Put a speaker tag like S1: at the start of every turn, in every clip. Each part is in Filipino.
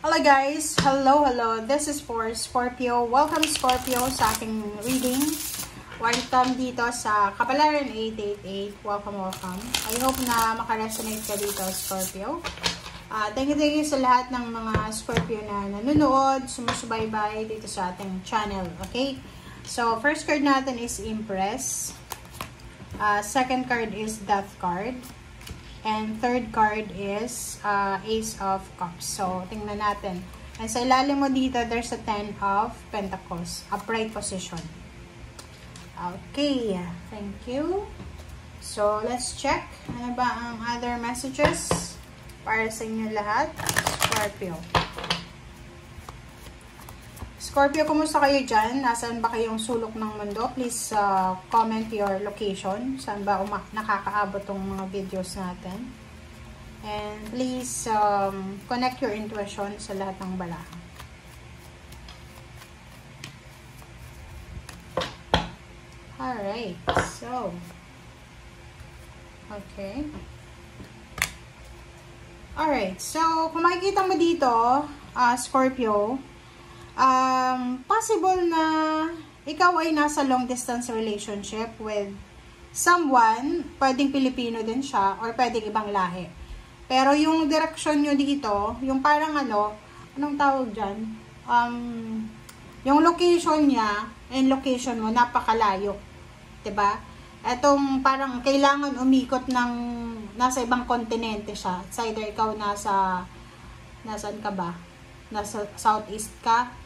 S1: Hello guys! Hello! This is for Scorpio. Welcome Scorpio sa ating reading. Welcome dito sa Kapalaran 888. Welcome. I hope na makaresonate ka dito, Scorpio. Thank you sa lahat ng mga Scorpio na nanonood, sumusubaybay dito sa ating channel. Okay? So, first card natin is Empress. Second card is Death card. And third card is Ace of Cups. So, tingnan natin. And sa ilalim mo dito, there's a 10 of Pentacles. Upright position. Okay. Thank you. So, let's check. Ano ba ang other messages para sa inyo lahat? Scorpio. Scorpio, kumusta kayo dyan? Nasaan ba kayong sulok ng mundo? Please comment your location. Saan ba nakakaabot tong mga videos natin? And please connect your intuition sa lahat ng balahan. Alright. So, okay. Alright. So, kung makikita mo dito, Scorpio, possible na ikaw ay nasa long distance relationship with someone, pwedeng Pilipino din siya or pwedeng ibang lahi. Pero yung direction nyo dito, yung parang anong tawag dyan? Yung location niya and location mo, napakalayo. Diba? Etong parang kailangan umikot ng nasa ibang kontinente siya. It's either ikaw nasaan ka ba? Nasa southeast ka.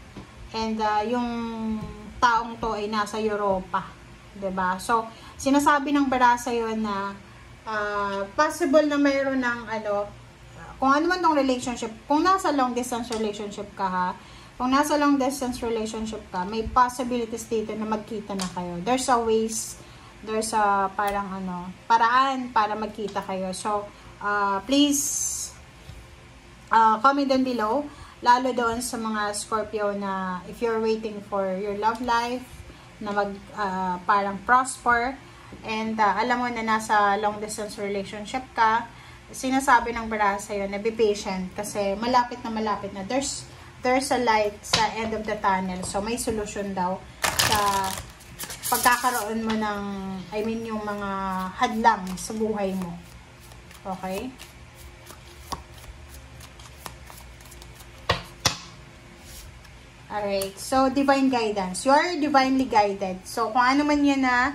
S1: And yung taong to ay nasa Europa. 'Di ba? So, sinasabi ng bara sa'yo na possible na mayroon ng kung ano man tong relationship, kung nasa long distance relationship ka ha, kung nasa long distance relationship ka, may possibilities dito na magkita na kayo. There's a ways, there's a parang paraan para magkita kayo. So, please comment down below. Lalo doon sa mga Scorpio na if you're waiting for your love life na parang prosper and alam mo na nasa long distance relationship ka, sinasabi ng bara sa'yo na be patient kasi malapit na there's a light sa end of the tunnel. So may solution daw sa pagkakaroon mo ng yung mga hadlang sa buhay mo. Okay? Alright, so divine guidance. You are divinely guided. So, kung ano man yan na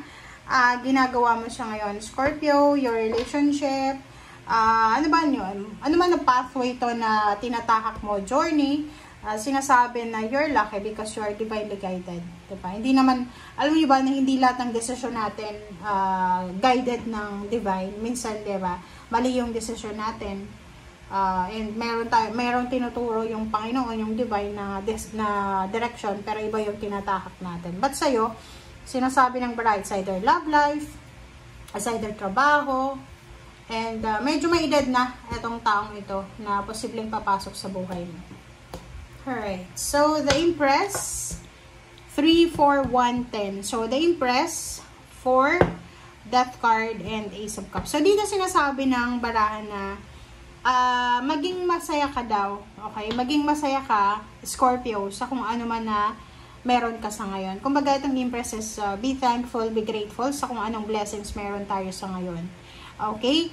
S1: ginagawa mo siya ngayon, Scorpio, your relationship, ano ba yun? Ano man na pathway to na tinatahak mo, journey, sinasabi na you're lucky because you are divinely guided. Diba? Hindi naman, alam mo ba na hindi lahat ng desisyon natin guided ng divine. Minsan, diba, mali yung desisyon natin. And meron tinuturo yung Panginoon, yung divine na direction, pero iba yung tinatahak natin. But sa'yo, sinasabi ng bright, it's either love life, it's either trabaho, and medyo may edad na itong taong ito na posibleng papasok sa buhay mo. Alright, so the Empress, 3, 4, 1, 10. So the Empress, 4, Death card, and Ace of Cups. So dito sinasabi ng barahan na maging masaya ka daw, okay? Maging masaya ka, Scorpio, sa kung ano man na meron ka sa ngayon. Kumbaga itong Empress is be thankful, be grateful sa kung anong blessings meron tayo sa ngayon. Okay?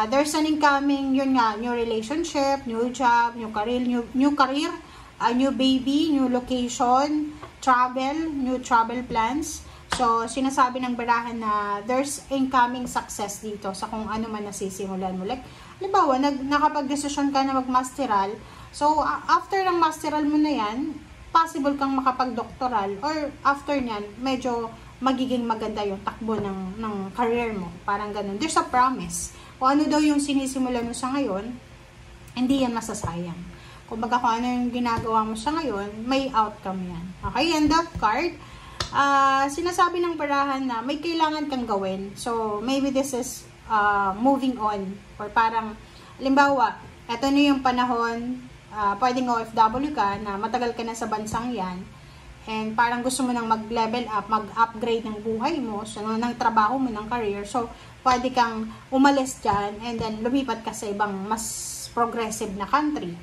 S1: There's an incoming, yun nga, new relationship, new job, new career, new baby, new location, travel, new travel plans. So, sinasabi ng barahan na there's incoming success dito sa kung ano man nasisimulan mo. Like, halimbawa, nakapag-desisyon ka na mag-masteral. So, after ng masteral mo na yan, possible kang makapag-doctoral. Or after nyan, medyo magiging maganda yung takbo ng career mo. Parang ganun. There's a promise. Kung ano daw yung sinisimulan mo sa ngayon, hindi yan masasayang. Kumbaga, kung ano yung ginagawa mo sa ngayon, may outcome yan. Okay? And that card, sinasabi ng barahan na may kailangan kang gawin. So, maybe this is moving on. Or parang, halimbawa, eto na yung panahon, pwedeng OFW ka, na matagal ka na sa bansang yan, and parang gusto mo nang mag-level up, mag-upgrade ng buhay mo, so, ng trabaho mo, ng career. So, pwede kang umalis dyan, and then lumipat ka sa ibang mas progressive na country.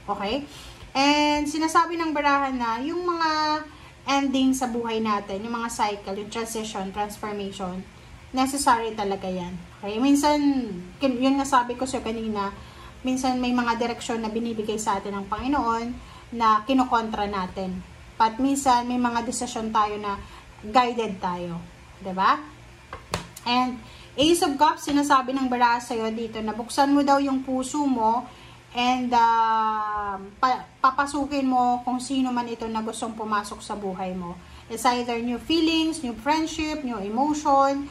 S1: Okay? And sinasabi ng barahan na yung mga ending sa buhay natin, yung mga cycle, yung transition, transformation, necessary talaga yan. Okay? Minsan, yun nga sabi ko sa kanina, minsan may mga direksyon na binibigay sa atin ng Panginoon na kinokontra natin. But minsan, may mga desisyon tayo na guided tayo. Diba? And Ace of Cups, sinasabi ng baraha sa'yo dito na buksan mo daw yung puso mo and papasukin mo kung sino man ito na gustong pumasok sa buhay mo. It's either new feelings, new friendship, new emotion,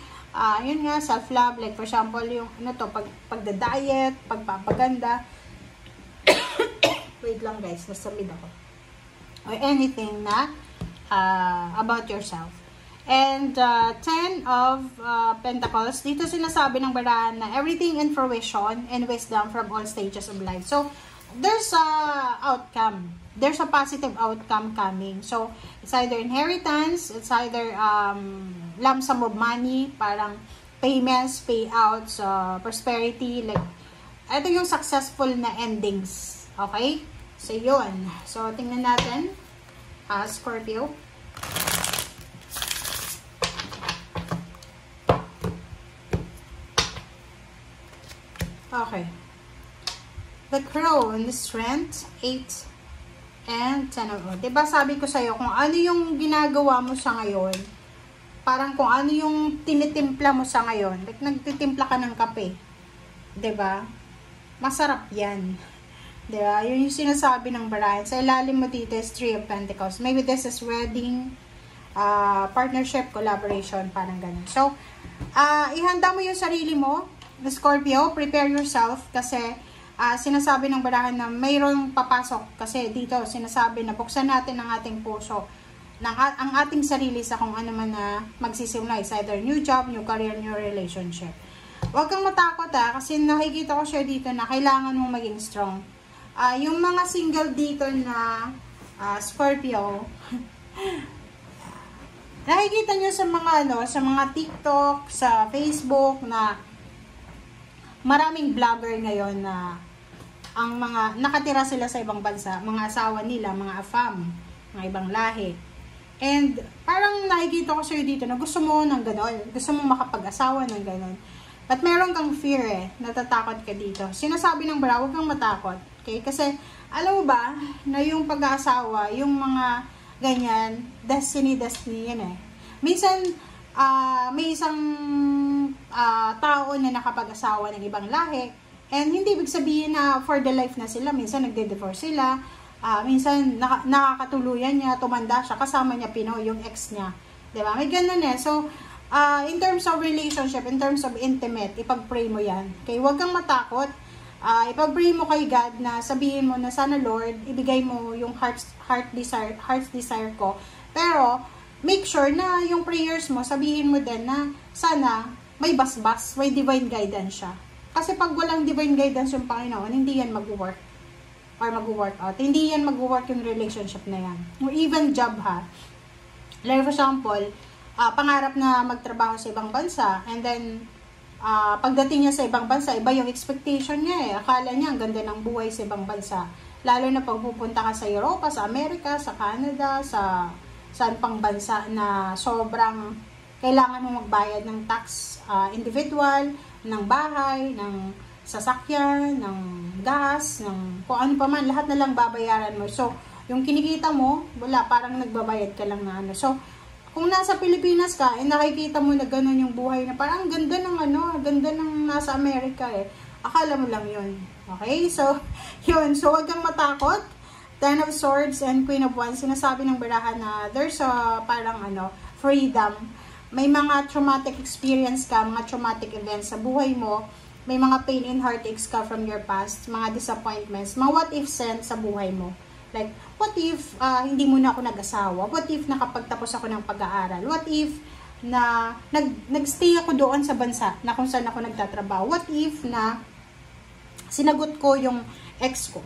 S1: yun nga, self-love, like for example, yung pagda-diet, pagpapaganda. Wait lang guys, nasamid ako. Or anything na about yourself. And 10 of Pentacles, dito sinasabi ng barahan na everything in fruition and wisdom from all stages of life. So, there's a outcome. There's a positive outcome coming. So, it's either inheritance, it's either lump sum of money, parang payments, payouts, prosperity, like, ito yung successful na endings. Okay? So, yun. So, tingnan natin. Scorpio. Okay. The Crown, the Strength, 8, and 10 of Wands. Diba sabi ko sa'yo, kung ano yung ginagawa mo sa ngayon, parang kung ano yung tinitimpla mo sa ngayon, like nagtitimpla ka ng kape, diba? Masarap yan. Diba? Yun yung sinasabi ng barahan. Sa ilalim mo dito is 3 of Pentacles. Maybe this is wedding, partnership, collaboration, parang ganun. So, ihanda mo yung sarili mo, Scorpio, prepare yourself kasi sinasabi ng barahan na mayroong papasok kasi dito sinasabi na buksan natin ang ating puso, ang ating sarili sa kung ano man na magsisimula, is either new job, new career, new relationship. Huwag kang matakot kasi nakikita ko siya dito na kailangan mong maging strong. Yung mga single dito na Scorpio, nakikita nyo sa mga sa mga TikTok, sa Facebook na maraming vlogger ngayon na ang mga nakatira sila sa ibang bansa, mga asawa nila, mga afam, mga ibang lahi. And parang nakikita ko sa'yo dito na gusto mo ng gano'n, gusto mo makapag-asawa ng gano'n. But meron kang fear natatakot ka dito. Sinasabi ng baraha, huwag kang matakot. Okay? Kasi alam mo ba na yung pag-aasawa, yung mga ganyan, destiny yan Minsan, may isang tao na nakapag-asawa ng ibang lahi and hindi ibig sabihin na for the life na sila. Minsan nagde-divorce sila, minsan nakakatuluyan niya, tumanda siya, kasama niya Pinoy, yung ex niya, diba? May ganun So in terms of relationship, in terms of intimate, ipag-pray mo yan, okay? Huwag kang matakot. Ipag-pray mo kay God na sabihin mo na sana Lord, ibigay mo yung heart's desire ko, pero make sure na yung prayers mo, sabihin mo din na sana may basbas, may divine guidance siya. Kasi pag walang divine guidance yung Panginoon, hindi yan mag-work or mag-work out. Hindi yan mag-work yung relationship na yan. Or even job Like for example, pangarap na magtrabaho sa ibang bansa and then pagdating niya sa ibang bansa, iba yung expectation niya Akala niya ang ganda ng buhay sa ibang bansa. Lalo na pag pupunta ka sa Europa, sa Amerika, sa Canada, sa saan pang bansa na sobrang kailangan mo magbayad ng tax individual, ng bahay, ng sasakyan, ng gas, ng kung ano pa man, lahat na lang babayaran mo. So, yung kinikita mo, wala, parang nagbabayad ka lang na So, kung nasa Pilipinas ka, nakikita mo na gano'n yung buhay na parang ganda ng ganda ng nasa Amerika Akala mo lang yun. Okay? So, yun. So, wag kang matakot. 10 of Swords and Queen of Wands, sinasabi ng baraha na there's a parang freedom. May mga traumatic experience ka, mga traumatic events sa buhay mo. May mga pain and heartaches ka from your past, mga disappointments, mga what if sent sa buhay mo. Like, what if hindi mo na ako nag-asawa? What if nakapagtapos ako ng pag-aaral? What if na nagstay ako doon sa bansa na kung saan ako nagtatrabaho? What if na sinagot ko yung ex ko?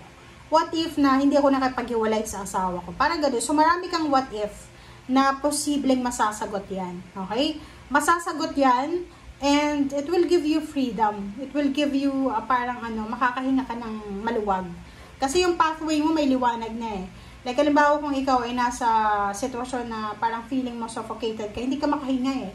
S1: What if na hindi ako nakapaghiwalay sa asawa ko? Parang gano'n. So, marami kang what if na posibleng masasagot yan. Okay? Masasagot yan and it will give you freedom. It will give you parang makakahinga ka ng maluwag. Kasi yung pathway mo may liwanag na eh. Like, halimbawa kung ikaw ay nasa sitwasyon na parang feeling mo suffocated ka, hindi ka makahinga eh.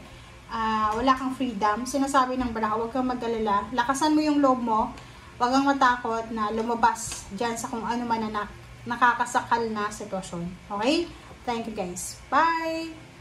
S1: Wala kang freedom. Sinasabi ng bala, huwag kang mag-alala. Lakasan mo yung loob mo. Huwag kang matakot na lumabas dyan sa kung ano man na nakakasakal na sitwasyon. Okay? Thank you guys. Bye!